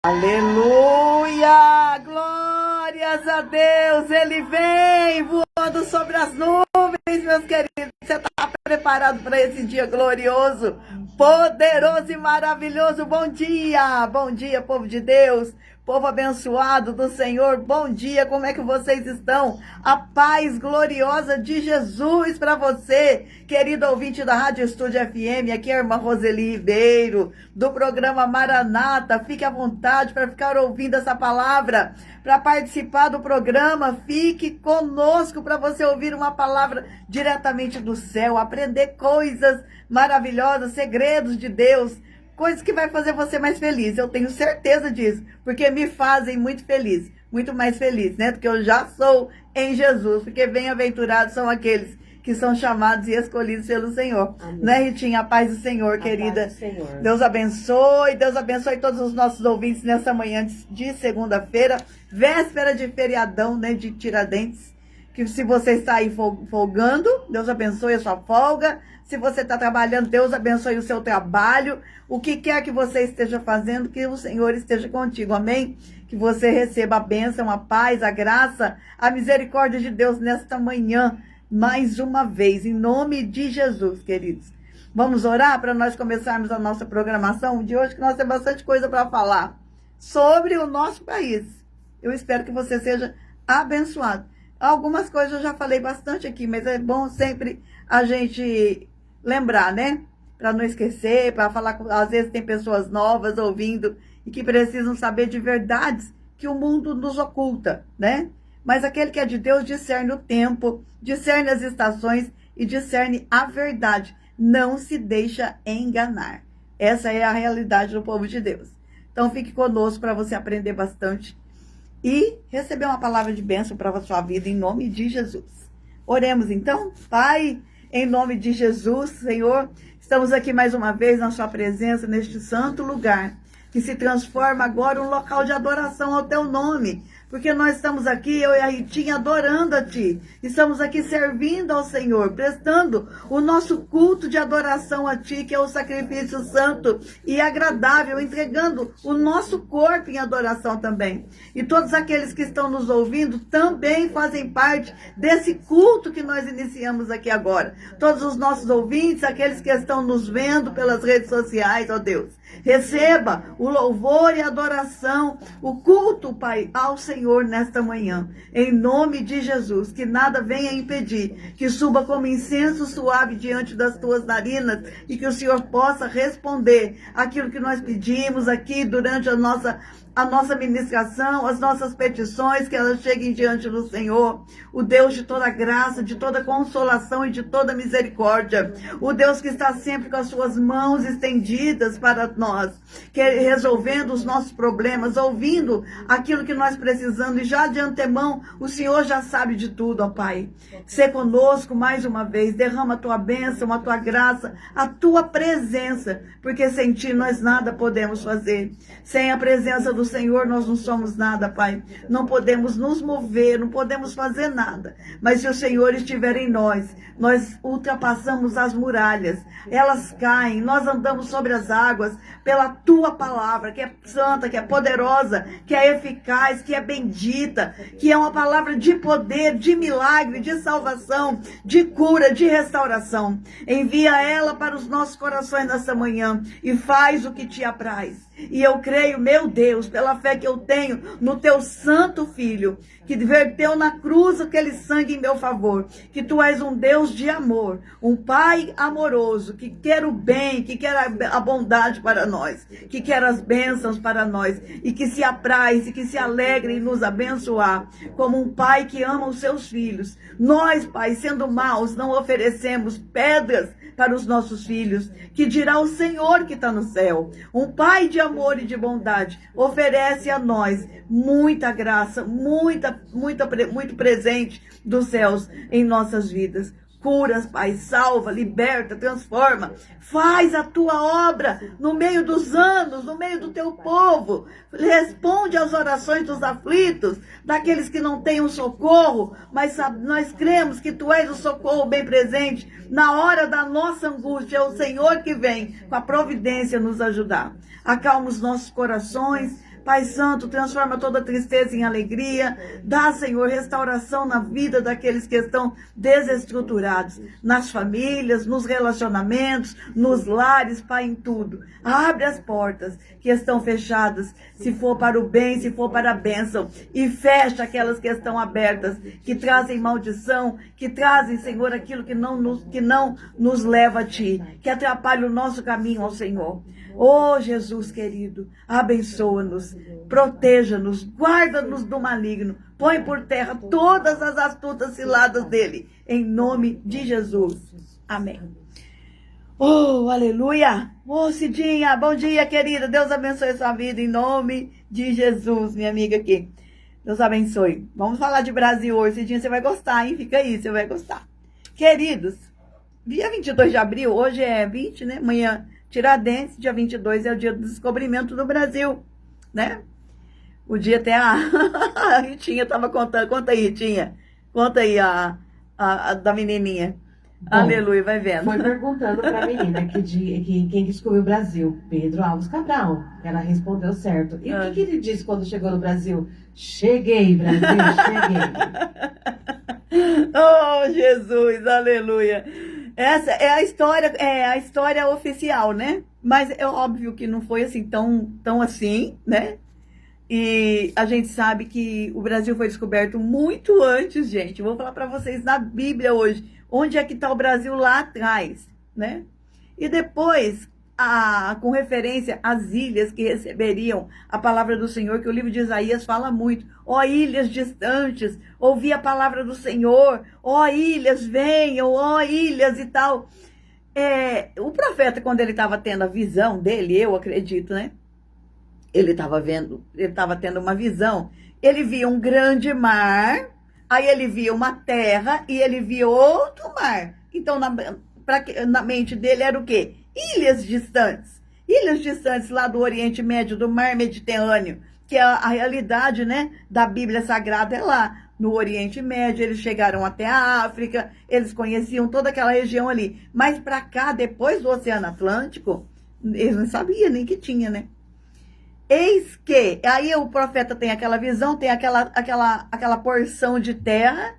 Aleluia! Glórias a Deus! Ele vem voando sobre as nuvens, meus queridos. Você está preparado para esse dia glorioso, poderoso e maravilhoso? Bom dia, povo de Deus, povo abençoado do Senhor. Bom dia, como é que vocês estão? A paz gloriosa de Jesus para você, querido ouvinte da Rádio Estúdio FM. Aqui é a irmã Roseli Ribeiro, do programa Maranata. Fique à vontade para ficar ouvindo essa palavra, para participar do programa. Fique conosco para você ouvir uma palavra diretamente do céu, aprender coisas maravilhosas, segredos de Deus, coisas que vai fazer você mais feliz. Eu tenho certeza disso, porque me fazem muito feliz, muito mais feliz, né? Do que eu já sou em Jesus, porque bem-aventurados são aqueles que são chamados e escolhidos pelo Senhor. Amém. Né, Ritinha? A paz do Senhor, querida. Paz do Senhor. Deus abençoe todos os nossos ouvintes nessa manhã de segunda-feira, véspera de feriadão, né, de Tiradentes. Que se você está aí folgando, Deus abençoe a sua folga. Se você está trabalhando, Deus abençoe o seu trabalho. O que quer que você esteja fazendo, que o Senhor esteja contigo. Amém? Que você receba a bênção, a paz, a graça, a misericórdia de Deus nesta manhã, mais uma vez, em nome de Jesus, queridos. Vamos orar para nós começarmos a nossa programação de hoje, que nós temos bastante coisa para falar sobre o nosso país. Eu espero que você seja abençoado. Algumas coisas eu já falei bastante aqui, mas é bom sempre a gente lembrar, né? Para não esquecer, para falar com... Às vezes tem pessoas novas ouvindo e que precisam saber de verdades que o mundo nos oculta, né? Mas aquele que é de Deus discerne o tempo, discerne as estações e discerne a verdade. Não se deixa enganar. Essa é a realidade do povo de Deus. Então fique conosco para você aprender bastante e receber uma palavra de bênção para a sua vida, em nome de Jesus. Oremos então. Pai, em nome de Jesus, Senhor, estamos aqui mais uma vez na sua presença, neste santo lugar, que se transforma agora um local de adoração ao teu nome, porque nós estamos aqui, eu e a Ritinha, adorando a Ti. Estamos aqui servindo ao Senhor, prestando o nosso culto de adoração a Ti, que é o sacrifício santo e agradável, entregando o nosso corpo em adoração também. E todos aqueles que estão nos ouvindo também fazem parte desse culto que nós iniciamos aqui agora. Todos os nossos ouvintes, aqueles que estão nos vendo pelas redes sociais, ó Deus, receba o louvor e a adoração, o culto, Pai, ao Senhor nesta manhã, em nome de Jesus. Que nada venha impedir, que suba como incenso suave diante das tuas narinas e que o Senhor possa responder aquilo que nós pedimos aqui durante a nossa ministração, as nossas petições, que elas cheguem diante do Senhor, o Deus de toda graça, de toda consolação e de toda misericórdia, o Deus que está sempre com as suas mãos estendidas para nós, que resolvendo os nossos problemas, ouvindo aquilo que nós precisamos, e já de antemão, o Senhor já sabe de tudo, ó Pai. Sê conosco mais uma vez, derrama a tua bênção, a tua graça, a tua presença, porque sem Ti nós nada podemos fazer. Sem a presença do Senhor nós não somos nada, Pai. Não podemos nos mover, não podemos fazer nada. Mas se o Senhor estiver em nós, nós ultrapassamos as muralhas. Elas caem, nós andamos sobre as águas pela Tua palavra, que é santa, que é poderosa, que é eficaz, que é bendita, que é uma palavra de poder, de milagre, de salvação, de cura, de restauração. Envia ela para os nossos corações nessa manhã e faz o que Te apraz. E eu creio, meu Deus, pela fé que eu tenho no Teu Santo Filho, que verteu na cruz aquele sangue em meu favor, que Tu és um Deus de amor, um Pai amoroso, que quer o bem, que quer a bondade para nós, que quer as bênçãos para nós, e que se apraz e que se alegre em nos abençoar, como um Pai que ama os seus filhos. Nós, Pai, sendo maus, não oferecemos pedras para os nossos filhos, que dirá o Senhor que está no céu. Um Pai de amor e de bondade oferece a nós muita graça, muito presente dos céus em nossas vidas. Curas, Pai, salva, liberta, transforma. Faz a Tua obra no meio dos anos, no meio do Teu povo. Responde às orações dos aflitos, daqueles que não têm um socorro, mas nós cremos que Tu és o socorro bem presente. Na hora da nossa angústia, é o Senhor que vem com a providência nos ajudar. Acalma os nossos corações, Pai Santo, transforma toda tristeza em alegria. Dá, Senhor, restauração na vida daqueles que estão desestruturados, nas famílias, nos relacionamentos, nos lares, Pai, em tudo. Abre as portas que estão fechadas, se for para o bem, se for para a bênção, e fecha aquelas que estão abertas, que trazem maldição, que trazem, Senhor, aquilo que não nos leva a Ti, que atrapalha o nosso caminho ao Senhor. Oh, Jesus querido, abençoa-nos, proteja-nos, guarda-nos do maligno, põe por terra todas as astutas ciladas dele, em nome de Jesus. Amém. Oh, aleluia! Oh, Cidinha, bom dia, querida. Deus abençoe a sua vida em nome de Jesus, minha amiga aqui. Deus abençoe. Vamos falar de Brasil hoje, Cidinha, você vai gostar, hein? Fica aí, você vai gostar. Queridos, dia 22 de abril, hoje é 20, né? Amanhã, Tiradentes, dia 22 é o dia do descobrimento do Brasil, né? O dia até a Ritinha estava contando. Conta aí, Ritinha. Conta aí a da menininha. Bom, aleluia, vai vendo. Foi perguntando pra menina quem descobriu o Brasil. Pedro Alves Cabral. Ela respondeu certo. E o que ele disse quando chegou no Brasil? Cheguei, Brasil, cheguei. Oh, Jesus, aleluia. Essa é a história oficial, né? Mas é óbvio que não foi assim tão assim, né? E a gente sabe que o Brasil foi descoberto muito antes, gente. Vou falar para vocês na Bíblia hoje, onde é que está o Brasil lá atrás, né? E depois, com referência às ilhas que receberiam a palavra do Senhor, que o livro de Isaías fala muito. Ó ilhas distantes, ouvi a palavra do Senhor. Ó ilhas, venham, ó ilhas e tal. O profeta, quando ele estava tendo a visão dele, eu acredito, né? Ele estava tendo uma visão. Ele via um grande mar, aí ele via uma terra e ele via outro mar. Então, na mente dele era o quê? Ilhas distantes. Ilhas distantes lá do Oriente Médio, do Mar Mediterrâneo, que é a realidade, né, da Bíblia Sagrada é lá. No Oriente Médio, eles chegaram até a África, eles conheciam toda aquela região ali. Mas para cá, depois do Oceano Atlântico, eles não sabiam nem que tinha, né? Eis que, aí o profeta tem aquela visão, tem aquela porção de terra,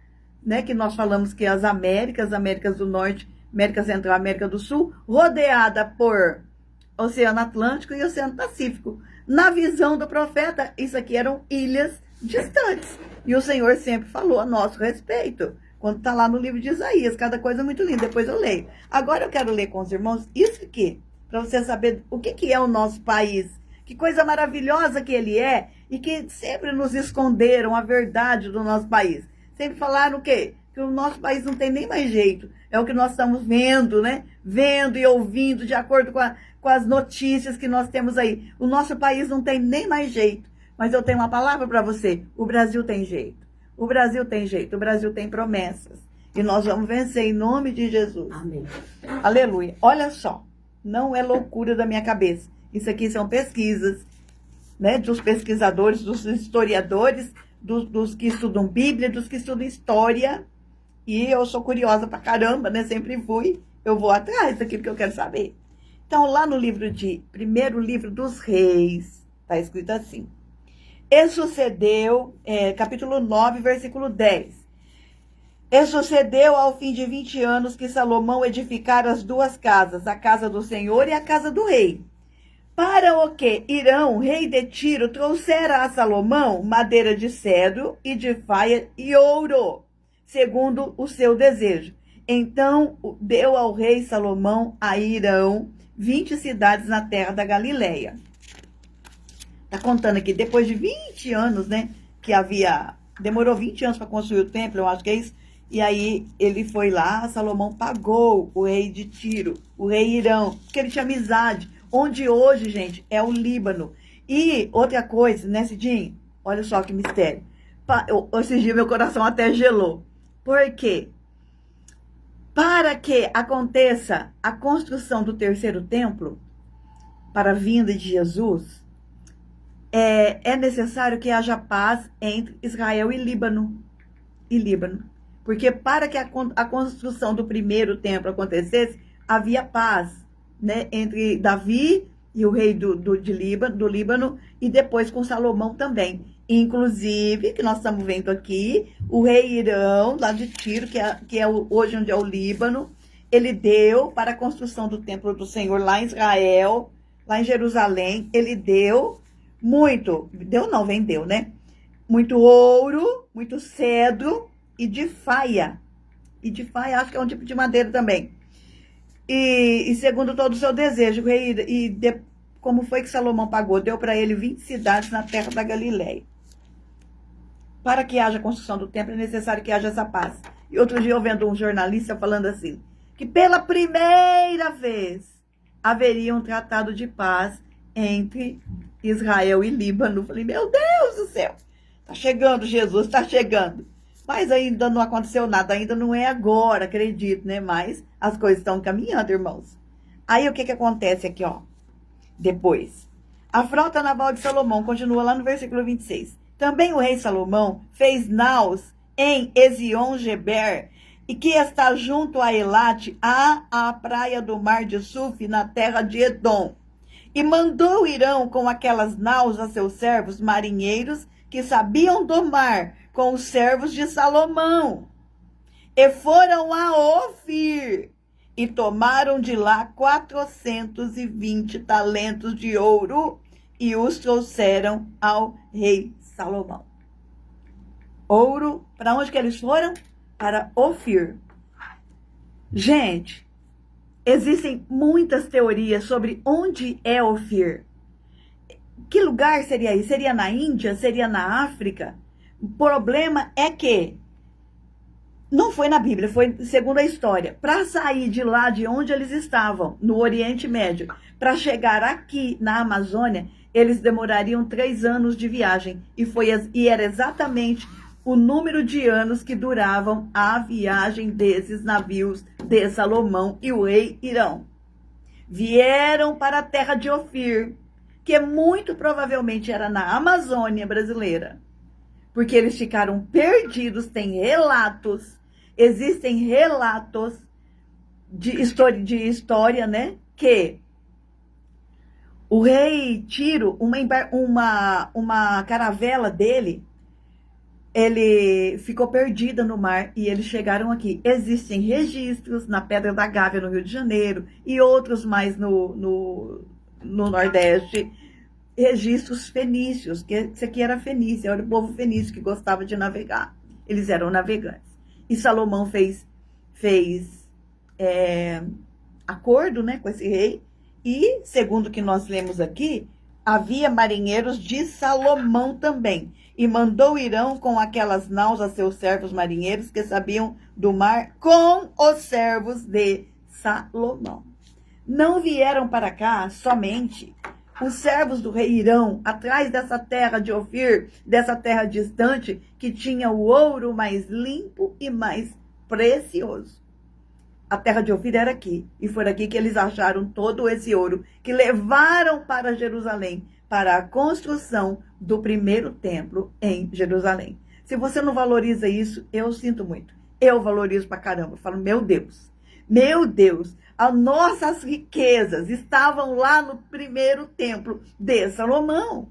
né, que nós falamos que é as Américas do Norte, América Central, América do Sul, rodeada por Oceano Atlântico e Oceano Pacífico. Na visão do profeta, isso aqui eram ilhas distantes. E o Senhor sempre falou a nosso respeito, quando está lá no livro de Isaías, cada coisa muito linda, depois eu leio. Agora eu quero ler com os irmãos isso aqui, para você saber o que é o nosso país. Que coisa maravilhosa que ele é e que sempre nos esconderam a verdade do nosso país. Sempre falaram o quê? Que o nosso país não tem nem mais jeito. É o que nós estamos vendo, né? Vendo e ouvindo de acordo com as notícias que nós temos aí. O nosso país não tem nem mais jeito. Mas eu tenho uma palavra para você. O Brasil tem jeito. O Brasil tem jeito. O Brasil tem promessas. E nós vamos vencer em nome de Jesus. Amém. Aleluia. Olha só. Não é loucura da minha cabeça. Isso aqui são pesquisas, né, dos pesquisadores, dos historiadores, dos que estudam Bíblia, dos que estudam história. E eu sou curiosa pra caramba, né? Sempre fui. Eu vou atrás daquilo que eu quero saber. Então, lá no primeiro livro dos Reis, tá escrito assim. E sucedeu, capítulo 9, versículo 10. E sucedeu ao fim de 20 anos que Salomão edificara as duas casas, a casa do Senhor e a casa do rei. Para o que Irão, rei de Tiro, trouxera a Salomão madeira de cedro e de faia e ouro, segundo o seu desejo. Então deu ao rei Salomão a Irão 20 cidades na terra da Galileia. Está contando aqui, depois de 20 anos, né, demorou 20 anos para construir o templo, eu acho que é isso. E aí ele foi lá, Salomão pagou o rei de Tiro, o rei Irão, porque ele tinha amizade. Onde hoje, gente, é o Líbano. E outra coisa, né, Cidinho? Olha só que mistério. Esses dias meu coração até gelou. Por quê? Para que aconteça a construção do terceiro templo, para a vinda de Jesus, é necessário que haja paz entre Israel e Líbano. Porque para que a construção do primeiro templo acontecesse, havia paz, né, entre Davi e o rei do Líbano, e depois com Salomão também. Inclusive, que nós estamos vendo aqui, o rei Irão, lá de Tiro, que é hoje onde é o Líbano, ele deu para a construção do templo do Senhor lá em Israel, lá em Jerusalém, ele deu muito, deu não, vendeu, né? Muito ouro, muito cedro e de faia. E de faia, acho que é um tipo de madeira também. E segundo todo o seu desejo, como foi que Salomão pagou? Deu para ele 20 cidades na terra da Galileia. Para que haja construção do templo, é necessário que haja essa paz. E outro dia eu vendo um jornalista falando assim, que pela primeira vez haveria um tratado de paz entre Israel e Líbano. Eu falei, meu Deus do céu, tá chegando Jesus, tá chegando. Mas ainda não aconteceu nada, ainda não é agora, acredito, né? Mas as coisas estão caminhando, irmãos. Aí o que acontece aqui, ó? Depois, a frota naval de Salomão, continua lá no versículo 26. Também o rei Salomão fez naus em Ezion-Geber, e que está junto a Elate, à praia do mar de Suf, na terra de Edom. E mandou Irão com aquelas naus a seus servos marinheiros, que sabiam do mar, com os servos de Salomão. E foram a Ofir, e tomaram de lá 420 talentos de ouro, e os trouxeram ao rei Salomão. Ouro, para onde que eles foram? Para Ofir. Gente, existem muitas teorias sobre onde é Ofir. Que lugar seria isso? Seria na Índia? Seria na África? O problema é que não foi na Bíblia, foi segundo a história. Para sair de lá de onde eles estavam, no Oriente Médio, para chegar aqui na Amazônia, eles demorariam 3 anos de viagem. E era exatamente o número de anos que duravam a viagem desses navios de Salomão e o rei Irão. Vieram para a terra de Ofir, que muito provavelmente era na Amazônia brasileira, porque eles ficaram perdidos. Tem relatos, existem relatos de história, né, que o rei Tiro, uma caravela dele, ele ficou perdida no mar e eles chegaram aqui. Existem registros na Pedra da Gávea, no Rio de Janeiro, e outros mais no Nordeste, registros fenícios, que isso aqui era Fenícia, era o povo fenício que gostava de navegar. Eles eram navegantes. E Salomão fez acordo, né, com esse rei, e, segundo o que nós lemos aqui, havia marinheiros de Salomão também. E mandou Irão com aquelas naus a seus servos marinheiros que sabiam do mar, com os servos de Salomão. Não vieram para cá somente os servos do rei Irão, atrás dessa terra de Ofir, dessa terra distante, que tinha o ouro mais limpo e mais precioso. A terra de Ofir era aqui, e foi aqui que eles acharam todo esse ouro, que levaram para Jerusalém, para a construção do primeiro templo em Jerusalém. Se você não valoriza isso, eu sinto muito. Eu valorizo pra caramba. Eu falo, meu Deus, as nossas riquezas estavam lá no primeiro templo de Salomão.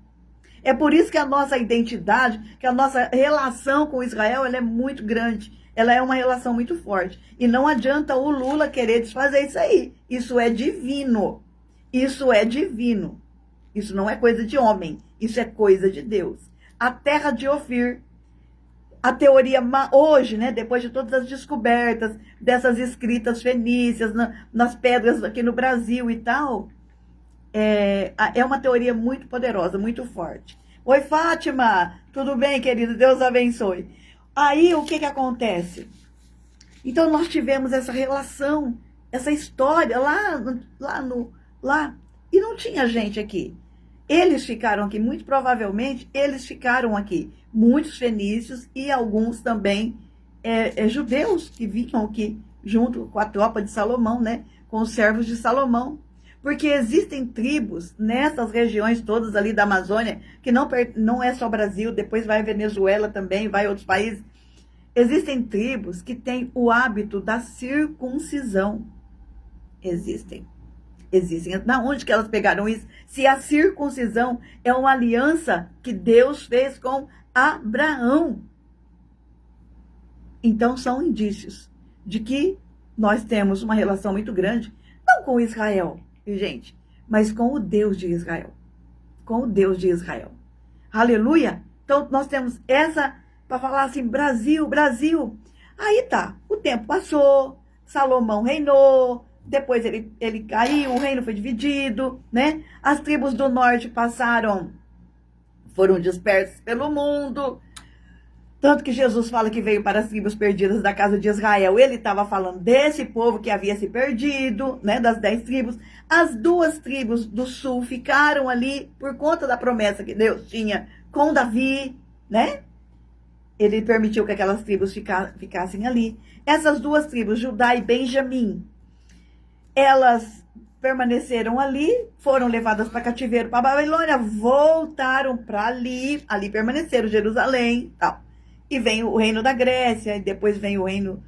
É por isso que a nossa identidade, que a nossa relação com Israel, ela é muito grande. Ela é uma relação muito forte. E não adianta o Lula querer desfazer isso aí. Isso é divino. Isso é divino. Isso não é coisa de homem. Isso é coisa de Deus. A terra de Ofir. A teoria hoje, né, depois de todas as descobertas dessas escritas fenícias nas pedras aqui no Brasil e tal, é uma teoria muito poderosa, muito forte. Oi, Fátima, tudo bem, querido? Deus abençoe. Aí, o que acontece? Então, nós tivemos essa relação, essa história lá, e não tinha gente aqui. Eles ficaram aqui, muito provavelmente, eles ficaram aqui. Muitos fenícios e alguns também judeus que vinham aqui junto com a tropa de Salomão, né? Com os servos de Salomão. Porque existem tribos nessas regiões todas ali da Amazônia, que não é só Brasil, depois vai Venezuela também, vai outros países. Existem tribos que têm o hábito da circuncisão. Existem. existem. Na onde que elas pegaram isso? Se a circuncisão é uma aliança que Deus fez com Abraão. Então são indícios de que nós temos uma relação muito grande, não com Israel, gente, mas com o Deus de Israel. Com o Deus de Israel. Aleluia! Então nós temos essa, para falar assim, Brasil, Brasil. Aí tá, o tempo passou, Salomão reinou, depois ele caiu, o reino foi dividido, né? As tribos do norte foram dispersas pelo mundo. Tanto que Jesus fala que veio para as tribos perdidas da casa de Israel. Ele estava falando desse povo que havia se perdido, né, das 10 tribos. As 2 tribos do sul ficaram ali por conta da promessa que Deus tinha com Davi, né? Ele permitiu que aquelas tribos ficassem ali. Essas 2 tribos, Judá e Benjamim, elas permaneceram ali, foram levadas para cativeiro para Babilônia, voltaram para ali permaneceram, Jerusalém, tal. E vem o reino da Grécia, e depois vem o reino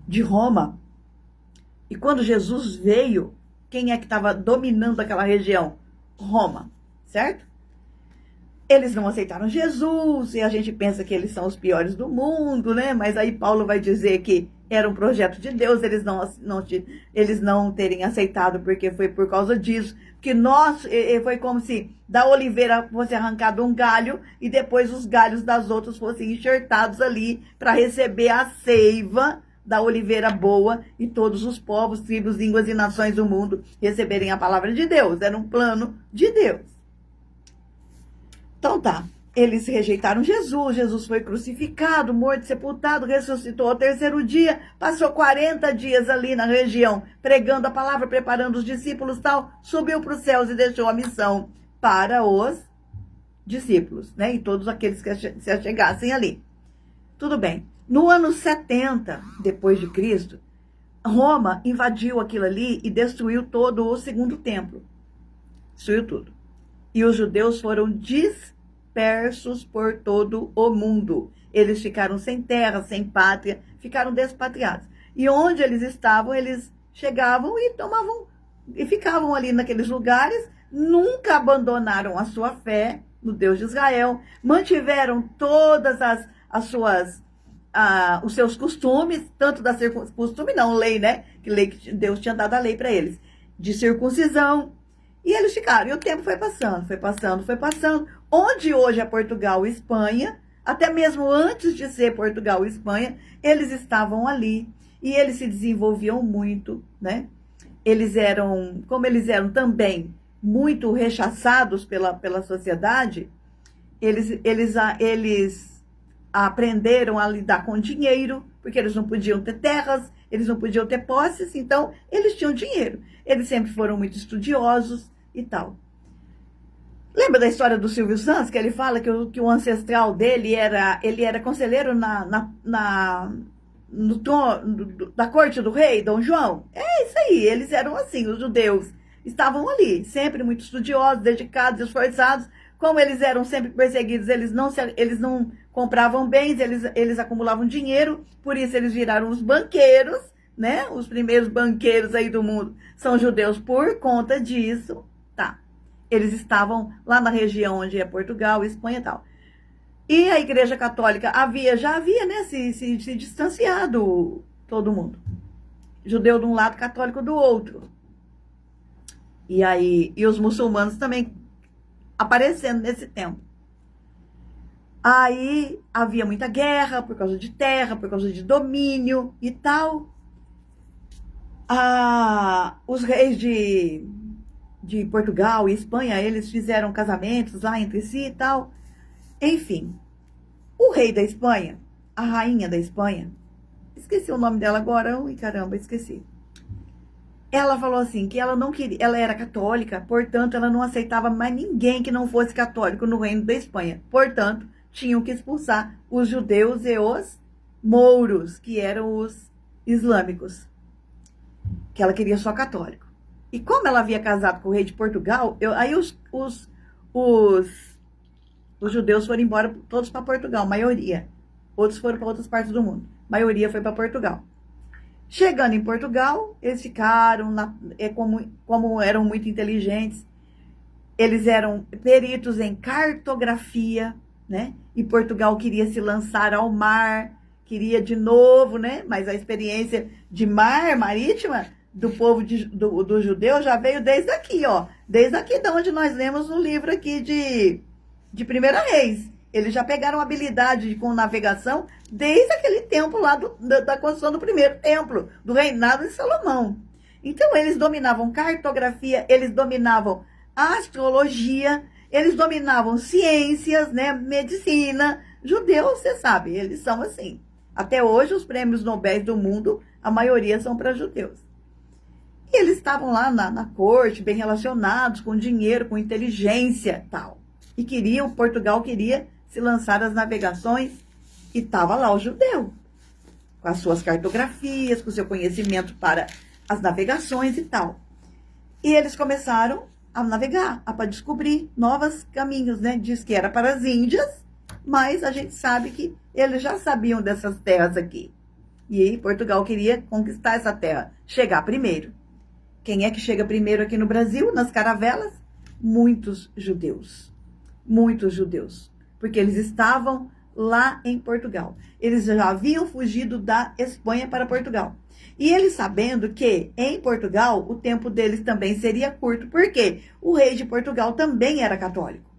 de Roma. E quando Jesus veio, quem é que estava dominando aquela região? Roma, certo? Eles não aceitaram Jesus, e a gente pensa que eles são os piores do mundo, né? Mas aí Paulo vai dizer que era um projeto de Deus, eles não terem aceitado, porque foi por causa disso. Que foi como se da oliveira fosse arrancado um galho e depois os galhos das outras fossem enxertados ali para receber a seiva da oliveira boa e todos os povos, tribos, línguas e nações do mundo receberem a palavra de Deus. Era um plano de Deus. Então tá, eles rejeitaram Jesus foi crucificado, morto, sepultado, ressuscitou ao 3º dia, passou 40 dias ali na região, pregando a palavra, preparando os discípulos, tal, subiu para os céus e deixou a missão para os discípulos, né, e todos aqueles que se achegassem ali. Tudo bem. No ano 70 depois de Cristo, Roma invadiu aquilo ali e destruiu todo o segundo templo. Destruiu tudo. E os judeus foram dispersos por todo o mundo. Eles ficaram sem terra, sem pátria, ficaram despatriados. E onde eles estavam, eles chegavam e ficavam ali naqueles lugares, nunca abandonaram a sua fé no Deus de Israel, mantiveram todas os seus costumes, tanto da costume não, lei, né? Que Deus tinha dado a lei para eles, de circuncisão. E eles ficaram, e o tempo foi passando. Onde hoje é Portugal e Espanha, até mesmo antes de ser Portugal e Espanha, eles estavam ali. E eles se desenvolviam muito, né? Como eles eram também muito rechaçados pela sociedade, eles aprenderam a lidar com dinheiro, porque eles não podiam ter terras, eles não podiam ter posses, então eles tinham dinheiro. Eles sempre foram muito estudiosos e tal. Lembra da história do Silvio Santos, que ele fala que o ancestral dele ele era conselheiro da corte do rei, Dom João? É isso aí, eles eram assim, os judeus estavam ali, sempre muito estudiosos, dedicados, esforçados. Como eles eram sempre perseguidos, eles não compravam bens, eles acumulavam dinheiro, por isso eles viraram os banqueiros, né? Os primeiros banqueiros aí do mundo são judeus por conta disso. Tá. Eles estavam lá na região onde é Portugal, Espanha e tal. E a Igreja Católica já havia, né, se distanciado todo mundo. Judeu de um lado, católico do outro. E os muçulmanos também aparecendo nesse tempo. Aí havia muita guerra por causa de terra, por causa de domínio e tal. Os reis de Portugal e Espanha, eles fizeram casamentos lá entre si e tal. Enfim, o rei da Espanha, a rainha da Espanha, esqueci o nome dela agora, caramba, esqueci. Ela falou assim, que ela não queria, ela era católica, portanto, ela não aceitava mais ninguém que não fosse católico no reino da Espanha. Portanto, tinham que expulsar os judeus e os mouros, que eram os islâmicos. Que ela queria só católico. E como ela havia casado com o rei de Portugal, aí os judeus foram embora todos para Portugal, maioria. Outros foram para outras partes do mundo. A maioria foi para Portugal. Chegando em Portugal, eles ficaram, como eram muito inteligentes, eles eram peritos em cartografia, né? E Portugal queria se lançar ao mar, queria de novo, né? Mas a experiência de mar, marítima, do povo do judeu já veio desde aqui, ó. Desde aqui de onde nós lemos no livro aqui de Primeira Reis. Eles já pegaram habilidade com navegação desde aquele tempo lá da construção do primeiro templo, do reinado de Salomão. Então, eles dominavam cartografia, eles dominavam astrologia, eles dominavam ciências, né, medicina. Judeus, você sabe, eles são assim. Até hoje, os prêmios Nobel do mundo, a maioria são para judeus. E eles estavam lá na corte, bem relacionados, com dinheiro, com inteligência e tal. E Portugal queria se lançar às navegações, e estava lá o judeu, com as suas cartografias, com o seu conhecimento para as navegações e tal. E eles começaram a navegar, para descobrir novos caminhos, né? Diz que era para as Índias, mas a gente sabe que eles já sabiam dessas terras aqui. E aí Portugal queria conquistar essa terra, chegar primeiro. Quem é que chega primeiro aqui no Brasil, nas caravelas? Muitos judeus. Muitos judeus. Porque eles estavam lá em Portugal. Eles já haviam fugido da Espanha para Portugal. E eles sabendo que em Portugal o tempo deles também seria curto. Por quê? O rei de Portugal também era católico,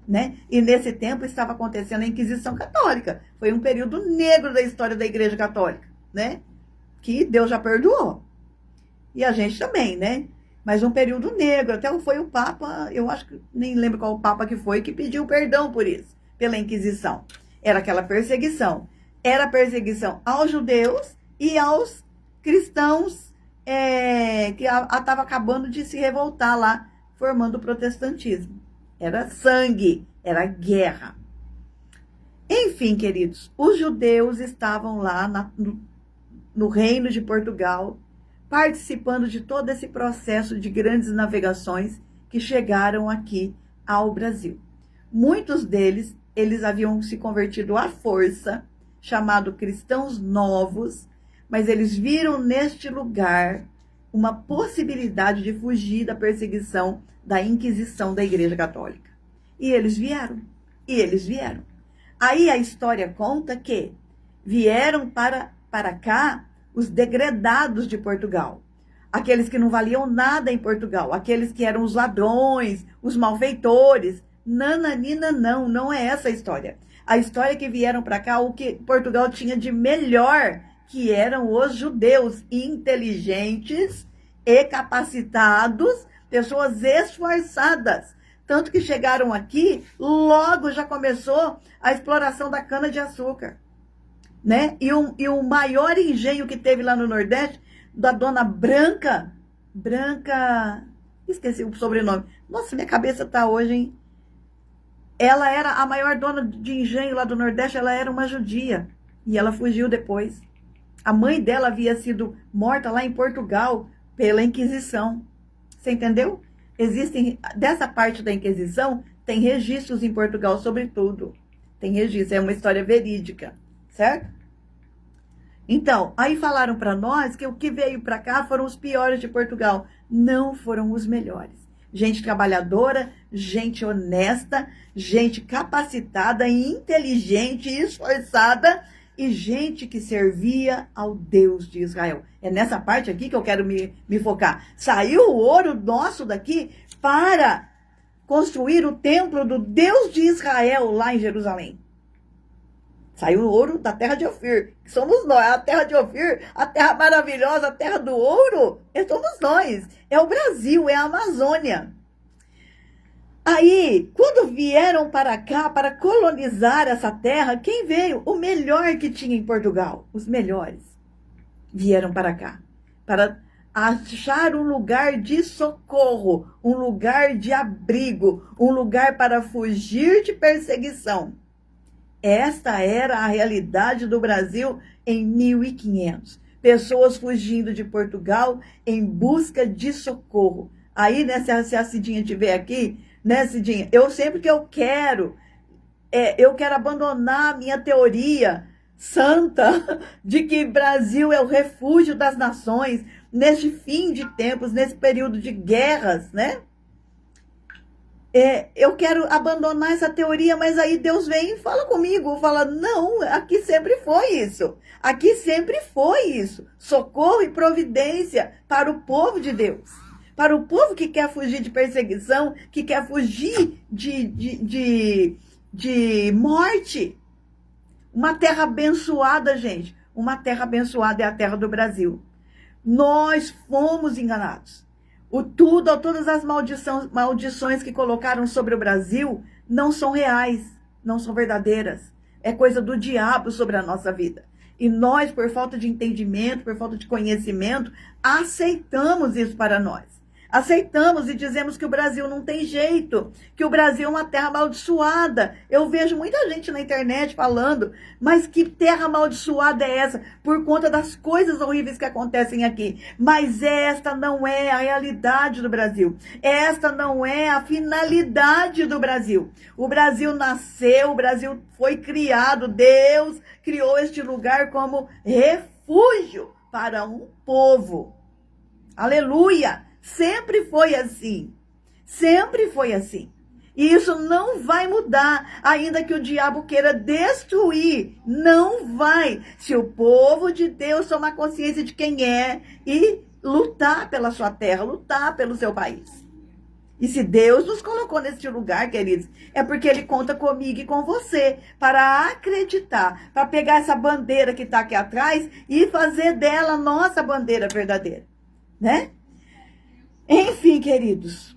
né? E nesse tempo estava acontecendo a Inquisição Católica. Foi um período negro da história da Igreja Católica, né? Que Deus já perdoou. E a gente também, né? Mas um período negro. Até foi o Papa, eu acho que nem lembro qual o Papa que foi, que pediu perdão por isso, pela Inquisição. Era aquela perseguição. Era perseguição aos judeus e aos cristãos que estavam acabando de se revoltar lá, formando o protestantismo. Era sangue, era guerra. Enfim, queridos, os judeus estavam lá no reino de Portugal, participando de todo esse processo de grandes navegações que chegaram aqui ao Brasil. Muitos deles, eles haviam se convertido à força, chamado cristãos novos, mas eles viram neste lugar uma possibilidade de fugir da perseguição da Inquisição da Igreja Católica. E eles vieram. Aí a história conta que vieram para cá os degredados de Portugal, aqueles que não valiam nada em Portugal, aqueles que eram os ladrões, os malfeitores. Nananina, não é essa a história. A história é que vieram para cá o que Portugal tinha de melhor, que eram os judeus inteligentes e capacitados, pessoas esforçadas. Tanto que chegaram aqui, logo já começou a exploração da cana-de-açúcar, né? E o maior engenho que teve lá no Nordeste, da dona Branca, esqueci o sobrenome. Nossa, minha cabeça tá hoje, hein? Ela era a maior dona de engenho lá do Nordeste, ela era uma judia. E ela fugiu depois. A mãe dela havia sido morta lá em Portugal pela Inquisição. Você entendeu? Existem, dessa parte da Inquisição, tem registros em Portugal sobre tudo. Tem registro, é uma história verídica, certo? Então, aí falaram para nós que o que veio para cá foram os piores de Portugal. Não foram os melhores. Gente trabalhadora, gente honesta, gente capacitada, inteligente, esforçada e gente que servia ao Deus de Israel. É nessa parte aqui que eu quero me focar. Saiu o ouro nosso daqui para construir o templo do Deus de Israel lá em Jerusalém. Saiu o ouro da terra de Ofir, que somos nós. A terra de Ofir, a terra maravilhosa, a terra do ouro, somos nós. É o Brasil, é a Amazônia. Aí, quando vieram para cá, para colonizar essa terra, quem veio? O melhor que tinha em Portugal. Os melhores vieram para cá, para achar um lugar de socorro, um lugar de abrigo, um lugar para fugir de perseguição. Esta era a realidade do Brasil em 1500. Pessoas fugindo de Portugal em busca de socorro. Aí, né, se a Cidinha estiver aqui, né, Cidinha, eu sempre que eu quero abandonar a minha teoria, santa de que Brasil é o refúgio das nações neste fim de tempos, nesse período de guerras, né? Eu quero abandonar essa teoria, mas aí Deus vem e fala comigo, fala, não, aqui sempre foi isso. Aqui sempre foi isso. Socorro e providência para o povo de Deus. Para o povo que quer fugir de perseguição, que quer fugir de morte. Uma terra abençoada, gente. Uma terra abençoada é a terra do Brasil. Nós fomos enganados. Todas as maldições que colocaram sobre o Brasil não são reais, não são verdadeiras. É coisa do diabo sobre a nossa vida. E nós, por falta de entendimento, por falta de conhecimento, aceitamos isso para nós. Aceitamos e dizemos que o Brasil não tem jeito, que o Brasil é uma terra amaldiçoada. Eu vejo muita gente na internet falando, mas que terra amaldiçoada é essa? Por conta das coisas horríveis que acontecem aqui. Mas esta não é a realidade do Brasil. Esta não é a finalidade do Brasil. O Brasil nasceu, o Brasil foi criado, Deus criou este lugar como refúgio para um povo. Aleluia! Sempre foi assim. Sempre foi assim. E isso não vai mudar, ainda que o diabo queira destruir. Não vai. Se o povo de Deus tomar consciência de quem é e lutar pela sua terra, lutar pelo seu país. E se Deus nos colocou neste lugar, queridos, é porque Ele conta comigo e com você para acreditar, para pegar essa bandeira que está aqui atrás e fazer dela nossa bandeira verdadeira, né? Enfim, queridos,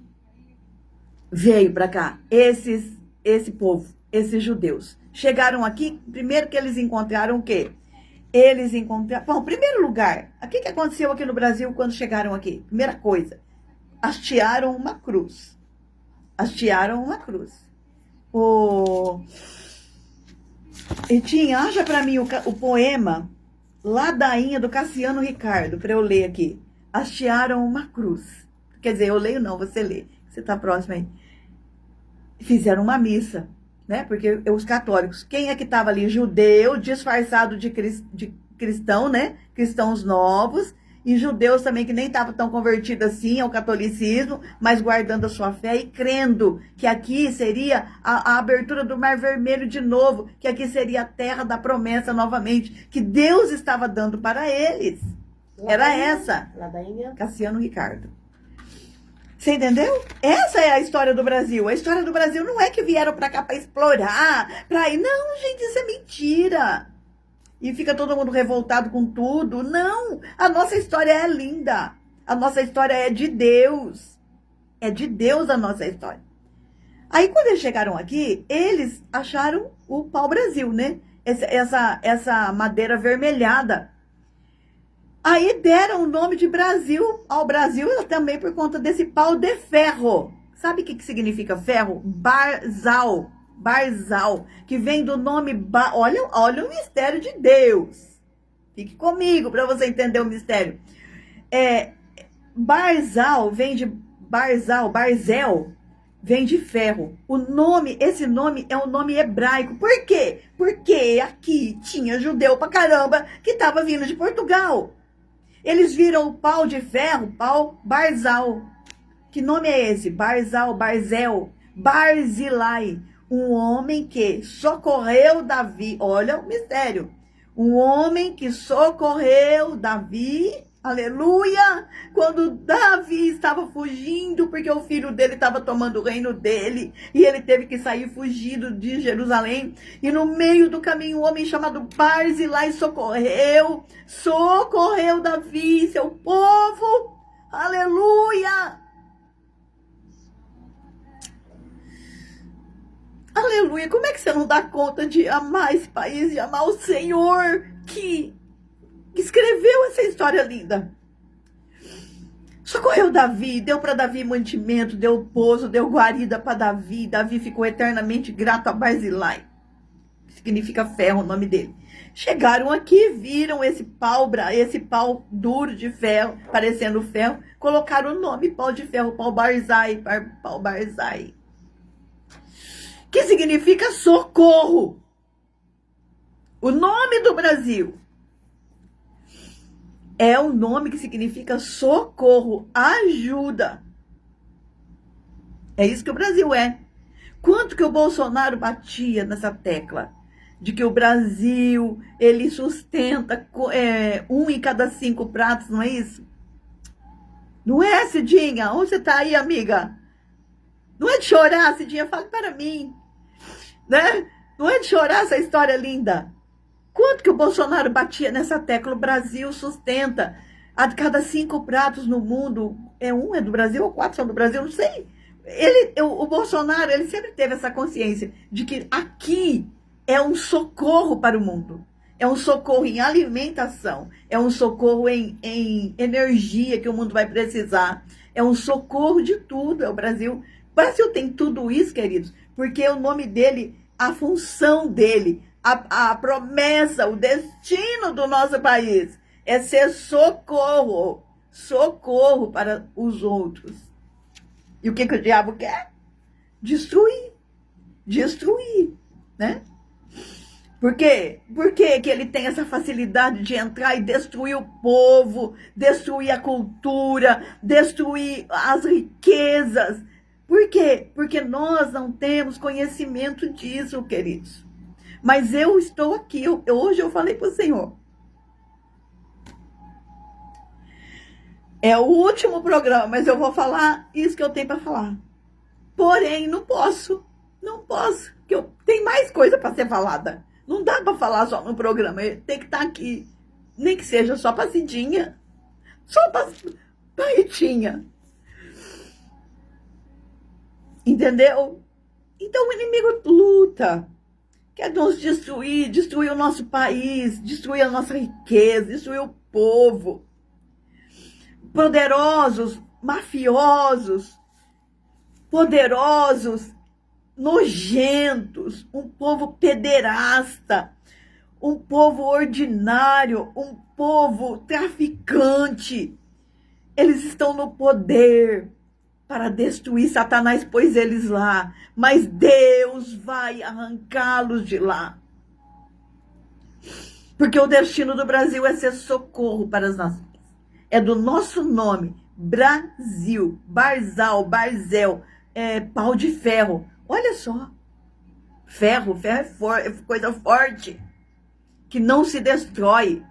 veio para cá esse povo, esses judeus. Chegaram aqui, primeiro que eles encontraram o quê? Eles encontraram... Bom, em primeiro lugar, o que aconteceu aqui no Brasil quando chegaram aqui? Primeira coisa, hastearam uma cruz. Hastearam uma cruz. E tinha, acha para mim o poema Ladainha do Cassiano Ricardo, para eu ler aqui. Hastearam uma cruz. Quer dizer, eu leio não, você lê. Você está próximo aí. Fizeram uma missa, né? Porque os católicos, quem é que estava ali? Judeu, disfarçado de cristão, né? Cristãos novos. E judeus também que nem estavam tão convertidos assim ao catolicismo, mas guardando a sua fé e crendo que aqui seria a abertura do Mar Vermelho de novo, que aqui seria a terra da promessa novamente, que Deus estava dando para eles. Era essa. Ladainha. Cassiano Ricardo. Você entendeu? Essa é a história do Brasil. A história do Brasil não é que vieram para cá para explorar, para ir. Não, gente, isso é mentira. E fica todo mundo revoltado com tudo. Não, a nossa história é linda. A nossa história é de Deus. É de Deus a nossa história. Aí, quando eles chegaram aqui, eles acharam o pau-brasil, né? Essa madeira avermelhada. Aí deram o nome de Brasil ao Brasil também por conta desse pau de ferro. Sabe o que significa ferro? Barzal. Barzal, que vem do nome... Olha o mistério de Deus. Fique comigo para você entender o mistério. Barzal vem de... Barzel, vem de ferro. Esse nome é um nome hebraico. Por quê? Porque aqui tinha judeu pra caramba que estava vindo de Portugal. Eles viram o pau de ferro, pau Barzal. Que nome é esse? Barzal, Barzel, Barzilai. Um homem que socorreu Davi. Olha o mistério. Um homem que socorreu Davi. Aleluia! Quando Davi estava fugindo, porque o filho dele estava tomando o reino dele, e ele teve que sair fugido de Jerusalém, e no meio do caminho um homem chamado Barzilai socorreu Davi, seu povo, aleluia! Aleluia! Como é que você não dá conta de amar esse país, de amar o Senhor que escreveu essa história linda? Socorreu Davi, deu para Davi mantimento, deu pouso, deu guarida para Davi. Davi ficou eternamente grato a Barzilai. Significa ferro o nome dele. Chegaram aqui, viram esse pau duro de ferro, parecendo ferro, colocaram o nome pau de ferro, pau Barzai, pau Barzai. Que significa socorro. O nome do Brasil é um nome que significa socorro, ajuda. É isso que o Brasil é. Quanto que o Bolsonaro batia nessa tecla de que o Brasil, ele sustenta 1 em cada 5 pratos, não é isso? Não é, Cidinha? Onde você tá aí, amiga? Não é de chorar, Cidinha, fale para mim. Né? Não é de chorar essa história linda. Quanto que o Bolsonaro batia nessa tecla? O Brasil sustenta a cada 5 pratos no mundo. É do Brasil ou 4 são do Brasil? Não sei. O Bolsonaro, ele sempre teve essa consciência de que aqui é um socorro para o mundo. É um socorro em alimentação. É um socorro em energia que o mundo vai precisar. É um socorro de tudo. É o Brasil. O Brasil tem tudo isso, queridos, porque o nome dele, a função dele, a promessa, o destino do nosso país é ser socorro. Socorro para os outros. E o que o diabo quer? Destruir. Destruir, né? Por quê? Por que ele tem essa facilidade de entrar e destruir o povo, destruir a cultura, destruir as riquezas? Por quê? Porque nós não temos conhecimento disso, queridos. Mas eu estou aqui, hoje eu falei para o Senhor. É o último programa, mas eu vou falar isso que eu tenho para falar. Porém, não posso, porque tem mais coisa para ser falada. Não dá para falar só no programa, tem que estar aqui. Nem que seja só para Cidinha, só para Ritinha. Entendeu? Então o inimigo luta, quer nos destruir o nosso país, destruir a nossa riqueza, destruir o povo. Poderosos, mafiosos, poderosos, nojentos, um povo pederasta, um povo ordinário, um povo traficante. Eles estão no poder para destruir. Satanás pôs eles lá, mas Deus vai arrancá-los de lá. Porque o destino do Brasil é ser socorro para as nações. É do nosso nome, Brasil, Barzal, Barzel, pau de ferro. Olha só, ferro é coisa forte, que não se destrói,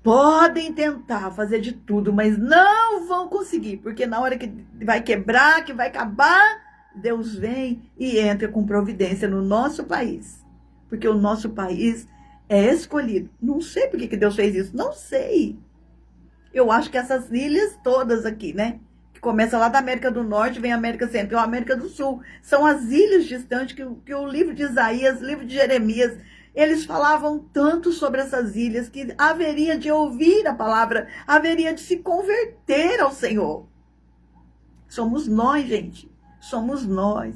Podem tentar fazer de tudo, mas não vão conseguir, porque na hora que vai quebrar, que vai acabar, Deus vem e entra com providência no nosso país, porque o nosso país é escolhido. Não sei por que Deus fez isso, não sei. Eu acho que essas ilhas todas aqui, né? Que começa lá da América do Norte, vem a América Central, a América do Sul. São as ilhas distantes que o livro de Isaías, o livro de Jeremias, eles falavam tanto sobre essas ilhas que haveria de ouvir a palavra, haveria de se converter ao Senhor. Somos nós, gente. Somos nós.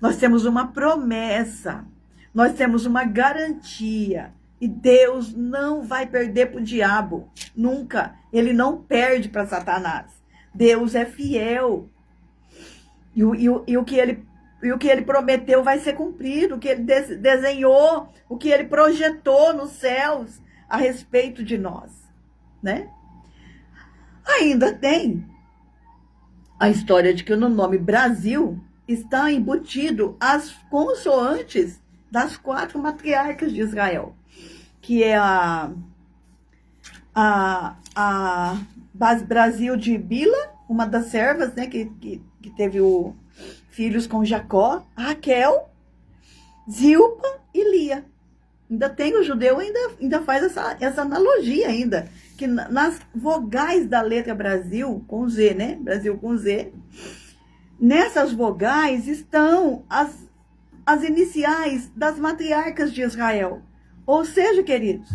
Nós temos uma promessa. Nós temos uma garantia. E Deus não vai perder para o diabo. Nunca. Ele não perde para Satanás. Deus é fiel. E o que ele prometeu vai ser cumprido. O que ele desenhou, o que ele projetou nos céus a respeito de nós. Né? Ainda tem a história de que no nome Brasil está embutido as consoantes das 4 matriarcas de Israel, que é a Brasil de Bila, uma das servas, né, que teve filhos com Jacó, Raquel, Zilpa e Lia. Ainda tem o judeu, ainda faz essa analogia ainda, que nas vogais da letra Brasil, com Z, né, Brasil com Z, nessas vogais estão as iniciais das matriarcas de Israel. Ou seja, queridos,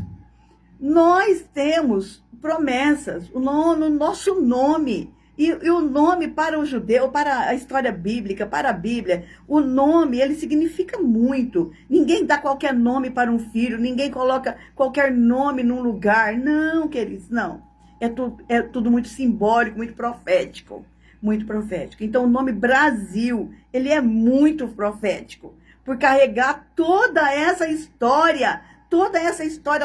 nós temos promessas, no nosso nome. E o nome para o judeu, para a história bíblica, para a Bíblia, o nome, ele significa muito. Ninguém dá qualquer nome para um filho, ninguém coloca qualquer nome num lugar. Não, queridos, não. É tudo muito simbólico, muito profético. Muito profético. Então, o nome Brasil, ele é muito profético. por carregar toda essa história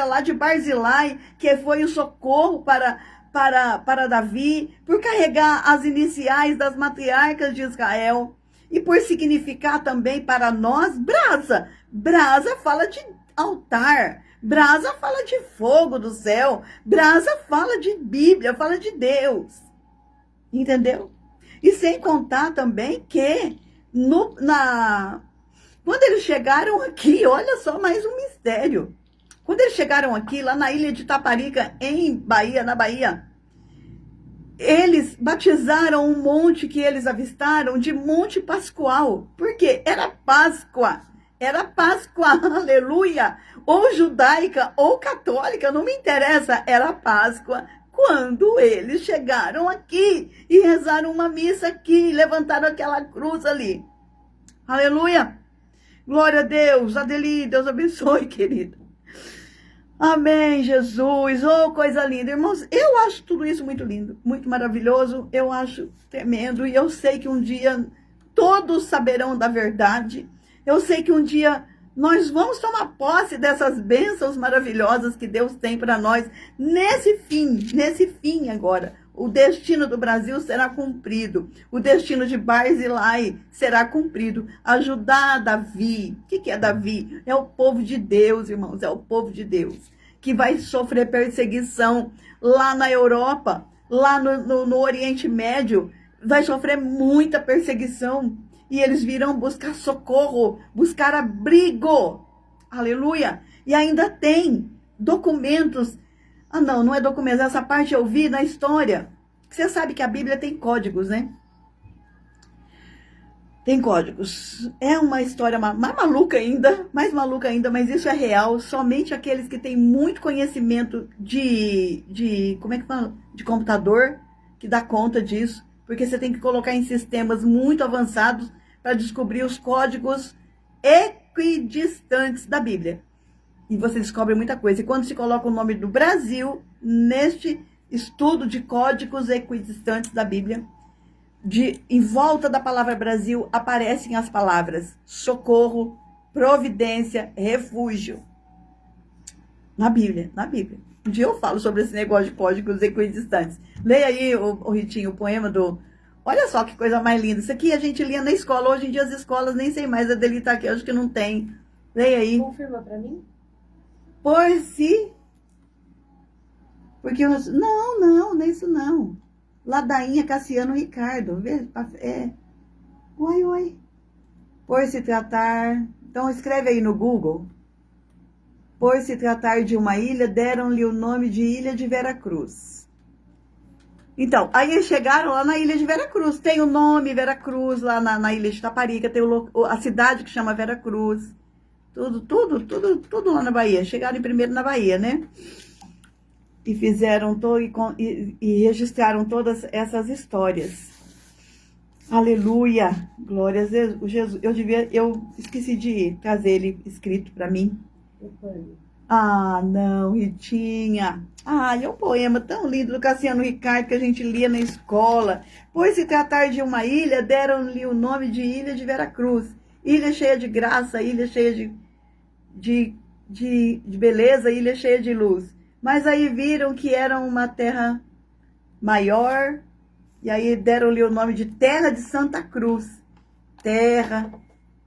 lá de Barzilai, que foi o socorro para Davi, por carregar as iniciais das matriarcas de Israel, e por significar também para nós brasa. Brasa fala de altar, brasa fala de fogo do céu, brasa fala de Bíblia, fala de Deus. Entendeu? E sem contar também que quando eles chegaram aqui, olha só mais um mistério. Quando eles chegaram aqui, lá na ilha de Taparica, na Bahia, eles batizaram um monte que eles avistaram de Monte Pascoal. Por quê? Era Páscoa, aleluia. Ou judaica ou católica, não me interessa, era Páscoa. Quando eles chegaram aqui e rezaram uma missa aqui, levantaram aquela cruz ali. Aleluia. Glória a Deus. Adeli, Deus abençoe, querida. Amém, Jesus. Oh, coisa linda. Irmãos, eu acho tudo isso muito lindo, muito maravilhoso. Eu acho tremendo. E eu sei que um dia todos saberão da verdade. Eu sei que um dia nós vamos tomar posse dessas bênçãos maravilhosas que Deus tem para nós nesse fim agora. O destino do Brasil será cumprido. O destino de Barzilai será cumprido. Ajudar Davi. O que é Davi? É o povo de Deus, irmãos. É o povo de Deus. Que vai sofrer perseguição lá na Europa, lá no Oriente Médio. Vai sofrer muita perseguição. E eles virão buscar socorro, buscar abrigo. Aleluia. E ainda tem documentos. Ah, não é documentos. Essa parte eu vi na história. Você sabe que a Bíblia tem códigos, né? Tem códigos. É uma história mais maluca ainda, mas isso é real. Somente aqueles que têm muito conhecimento como é que fala? De computador, que dá conta disso. Porque você tem que colocar em sistemas muito avançados para descobrir os códigos equidistantes da Bíblia. E você descobre muita coisa. E quando se coloca o nome do Brasil neste estudo de códigos equidistantes da Bíblia, em volta da palavra Brasil aparecem as palavras socorro, providência, refúgio. Na Bíblia. Um dia eu falo sobre esse negócio de códigos equidistantes. Leia aí, o Ritinho, o poema do... Olha só que coisa mais linda. Isso aqui a gente lia na escola. Hoje em dia as escolas, nem sei mais, a dele tá aqui, acho que não tem. Leia aí. Confirma pra mim? Por si... Porque eu... Não é isso não. Ladainha Cassiano Ricardo. Oi. Por se tratar... Então escreve aí no Google. Por se tratar de uma ilha, deram-lhe o nome de Ilha de Veracruz. Então, aí eles chegaram lá na Ilha de Veracruz. Tem o nome Veracruz, lá na Ilha de Taparica, tem a cidade que chama Veracruz. Tudo lá na Bahia. Chegaram primeiro na Bahia, né? E fizeram e registraram todas essas histórias. Aleluia! Glória a Jesus. Eu esqueci de trazer ele escrito para mim. Ah, não, Ritinha. Ah, é um poema tão lindo do Cassiano Ricardo que a gente lia na escola. Pois se tratar de uma ilha, deram-lhe o nome de Ilha de Veracruz. Ilha cheia de graça, ilha cheia de beleza, ilha cheia de luz. Mas aí viram que era uma terra maior, e aí deram-lhe o nome de Terra de Santa Cruz. Terra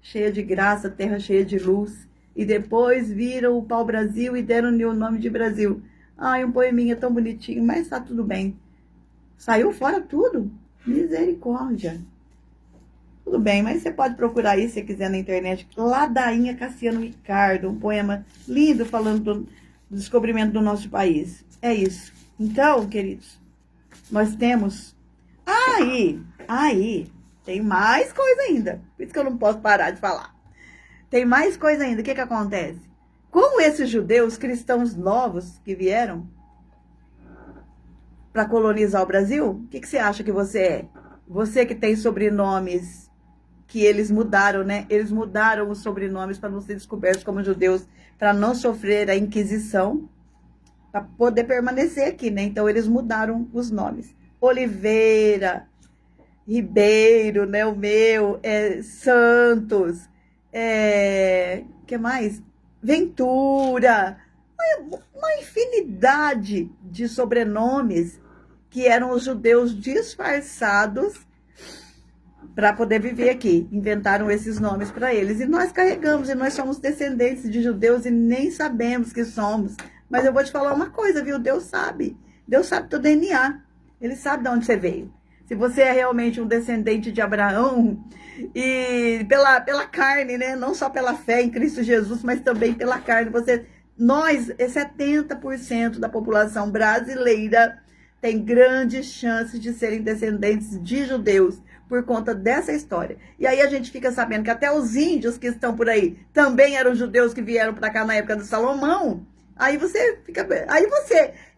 cheia de graça, terra cheia de luz. E depois viram o pau-brasil e deram-lhe o nome de Brasil. Ai, um poeminha tão bonitinho, mas tá tudo bem. Saiu fora tudo? Misericórdia. Tudo bem, mas você pode procurar aí, se você quiser, na internet. Ladainha Cassiano Ricardo, um poema lindo falando do descobrimento do nosso país. É isso. Então, queridos, nós temos... Aí, tem mais coisa ainda. Por isso que eu não posso parar de falar. Tem mais coisa ainda. O que acontece? Com esses judeus cristãos novos que vieram para colonizar o Brasil, o que você acha que você é? Você que tem sobrenomes que eles mudaram, né? Eles mudaram os sobrenomes para não ser descobertos como judeus, para não sofrer a Inquisição, para poder permanecer aqui, né? Então eles mudaram os nomes. Oliveira, Ribeiro, né? O meu, Santos... que mais? Ventura, uma infinidade de sobrenomes que eram os judeus disfarçados para poder viver aqui. Inventaram esses nomes para eles. E nós carregamos, e nós somos descendentes de judeus e nem sabemos que somos. Mas eu vou te falar uma coisa, viu? Deus sabe. Deus sabe teu DNA. Ele sabe de onde você veio. Se você é realmente um descendente de Abraão, e pela carne, né? Não só pela fé em Cristo Jesus, mas também pela carne. Nós, 70% da população brasileira tem grandes chances de serem descendentes de judeus por conta dessa história. E aí a gente fica sabendo que até os índios que estão por aí também eram judeus que vieram para cá na época de Salomão. Aí você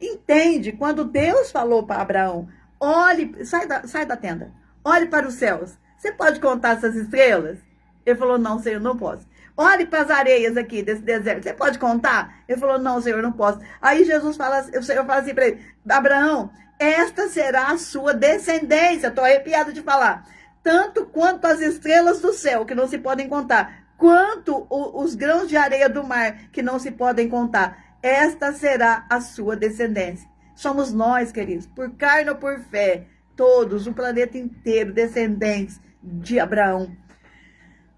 entende quando Deus falou para Abraão: olhe, sai da tenda, olhe para os céus. Você pode contar essas estrelas? Ele falou: não, Senhor, não posso. Olhe para as areias aqui desse deserto. Você pode contar? Ele falou: não, Senhor, não posso. Aí Jesus fala, o Senhor fala assim para ele: Abraão, esta será a sua descendência. Estou arrepiada de falar. Tanto quanto as estrelas do céu, que não se podem contar, quanto os grãos de areia do mar, que não se podem contar. Esta será a sua descendência. Somos nós, queridos, por carne ou por fé, todos, o planeta inteiro, descendentes de Abraão.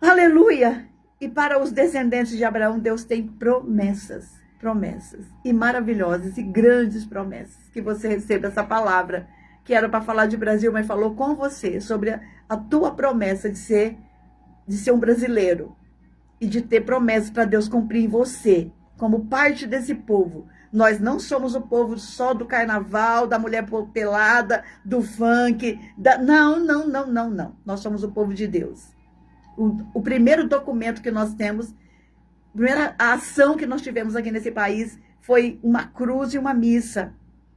Aleluia! E para os descendentes de Abraão, Deus tem promessas, e maravilhosas, e grandes promessas. Que você receba essa palavra, que era para falar de Brasil, mas falou com você, sobre a tua promessa de ser um brasileiro, e de ter promessas para Deus cumprir em você, como parte desse povo. Nós não somos o povo só do carnaval, da mulher pelada, do funk, não. Nós somos o povo de Deus. O primeiro documento que nós temos, a primeira ação que nós tivemos aqui nesse país foi uma cruz e uma missa,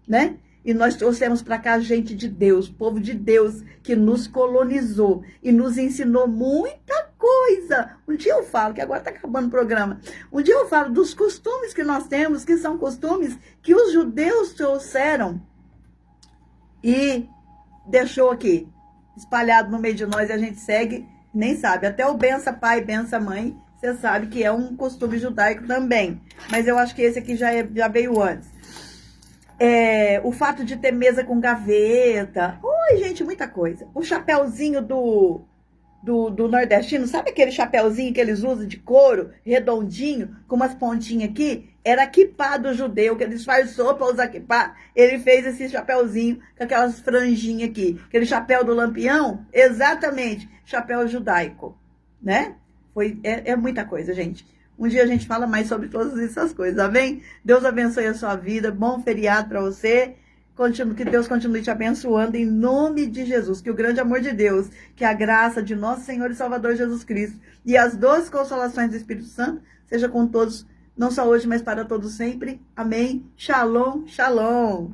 né? E nós trouxemos para cá gente de Deus, povo de Deus, que nos colonizou e nos ensinou muita coisa. Um dia eu falo, que agora está acabando o programa, um dia eu falo dos costumes que nós temos, que são costumes que os judeus trouxeram e deixou aqui, espalhado no meio de nós, e a gente segue, nem sabe. Até o bença pai, bença mãe, você sabe que é um costume judaico também. Mas eu acho que esse aqui já veio antes. O fato de ter mesa com gaveta. Oi, gente, muita coisa. O chapéuzinho do nordestino, sabe aquele chapéuzinho que eles usam de couro, redondinho, com umas pontinhas aqui? Era quippá do judeu, que ele disfarçou para usar quippá. Ele fez esse chapéuzinho com aquelas franjinhas aqui. Aquele chapéu do lampião, exatamente, chapéu judaico, né? É muita coisa, gente. Um dia a gente fala mais sobre todas essas coisas, amém? Deus abençoe a sua vida, bom feriado para você. Que Deus continue te abençoando em nome de Jesus. Que o grande amor de Deus, que a graça de nosso Senhor e Salvador Jesus Cristo e as doces consolações do Espírito Santo seja com todos, não só hoje, mas para todos sempre. Amém. Shalom, shalom.